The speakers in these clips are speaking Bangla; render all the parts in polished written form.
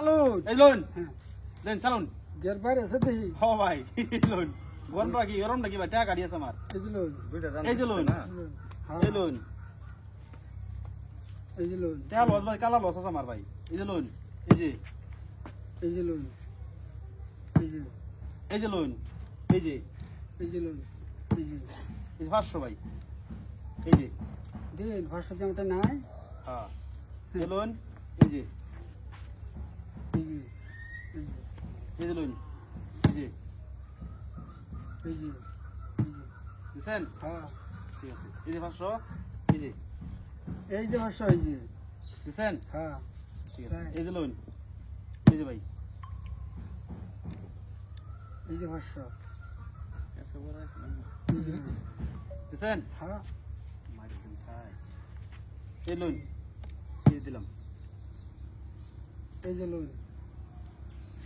চালুন এই লোন দেন চালুন গের বাইরে আছে দেখি হ ভাই লোন গরমটা কি গরম নাকি ভাই টাকা গাড়ি আছে আমার এই যে লোন এই যে লোন এই লোন এই যে লোন টাকা লস ভাই কালা লস আছে আমার ভাই এই যে লোন এই যে এই যে লোন এই যে এই যে লোন এই যে এই যে লোন এই যে এই 500 ভাই এই যে দিন ভাষা যেমনটা নাই হ্যাঁ এই লোন এই যে এই যে এই যে লোন এই যে এই যে বুঝছেন হ্যাঁ ঠিক আছে এই যে 500 এই যে এই যে ভাষা এই যে বুঝছেন হ্যাঁ ঠিক আছে এই যে লোন এই যে ভাই এই যে ভাষা বুঝছেন হ্যাঁ এই লোন এই দিলাম এই যে লোন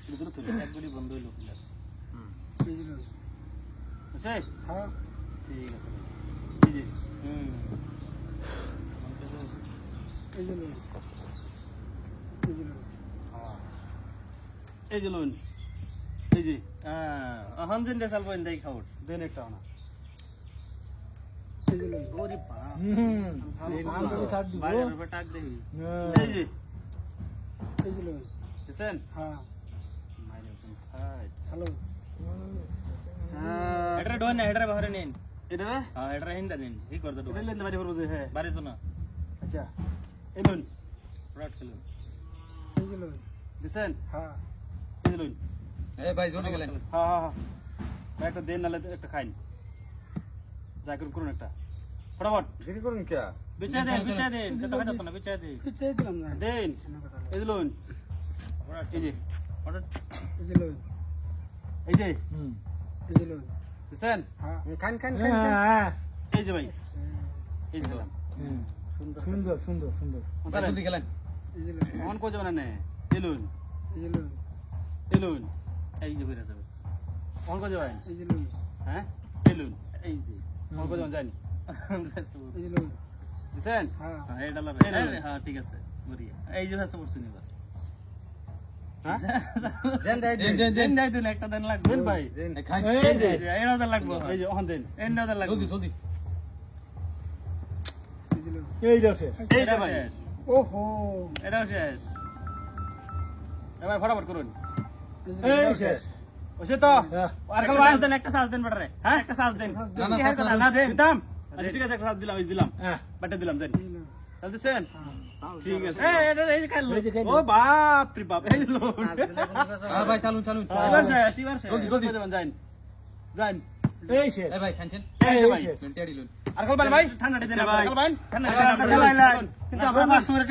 দুটো তুলি একবারই বন্ধ হইলো ক্লিয়ার এই যে লোন বুঝছে হ্যাঁ ঠিক আছে এই যে এই যে লোন এই যে লোন এই যে লোন এই যে এখন জিন্দে চালবো ইন্দাই খাওয়ার দেন একটা না এই যে লোন ওরে বাপ বাইরের উপর টাক দেখি এই যে এই যে লোন বুঝছেন হ্যাঁ মাইরে ভাই চালুন এটারে ডোন না এটারে বাহিরে নিন এটা না হ্যাঁ এটারে হিন্দা নিন এই করে দাও এটা লেন বাড়ি করবো যে হ্যাঁ বাড়ি তো না আচ্ছা এই লোন রাট খেলুন এই যে লোন বুঝছেন হ্যাঁ এই যে লোন এই ভাই জোরে গেলেন হ্যাঁ হ্যাঁ হ্যাঁ একটা দেন নালে একটা খাইন যা করুন একটা ফটাফট দেরি করুন কে বিছা দেন কত খাইতো না বিছা দেন পিছিয়ে দিলাম না দেন এই যে লোন এই যে এই যে লোন এই যে এই যে লোন বুঝছেন হ্যাঁ খান খান এই যে ভাই এই যে দিলাম সুন্দর সুন্দর সুন্দর জলদি গেলেন এই যে লোন অন কো যাবে না এই লোন এই যে লোন এই লোন এই যে বেরা যাবে অন কো যাবেন এই যে লোন হ্যাঁ এই লোন এই যে অন কো যাবেন জানি এই যে লোন বুঝছেন হ্যাঁ হ্যাঁ এটা লাভ হ্যাঁ ঠিক আছে বড়িয়া এই যে ভাষা পড়ছেন এবার হ্যাঁ দেন দেন দেন দেন একটা দেন লাগবে দেন ভাই খান এই যে এরা দেন লাগবে এই যে অন দেন এর না দেন লাগবে জলদি জলদি এই যে লোন এই যে শেষ এই যে ভাই শেষ ওহো এটাও শেষ এবার ফটাফট করুন এই এই শেষ ওসে তো আর কাল সাজ দেন একটা সাজ দেন বড়রে হ্যাঁ একটা সাজ দেন না দেন দিতাম আচ্ছা ঠিক আছে একটা সাথ দিলাম এই দিলাম বাটা দিলাম দেন চলতেছেন ঠিক আছে এই যে খাইলো ও বাপ রে বাপ এই লোন হ্যাঁ ভাই চালুন চালুন এবার শেষ জলদি জলদি যান যান এই শেষ এই ভাই খানছেন এই ভাই টেডি লুন আর কাল ভাই ঠান্ডা দেন ভাই কাল ভাই ঠান্ডা কিন্তু আপনার সুরের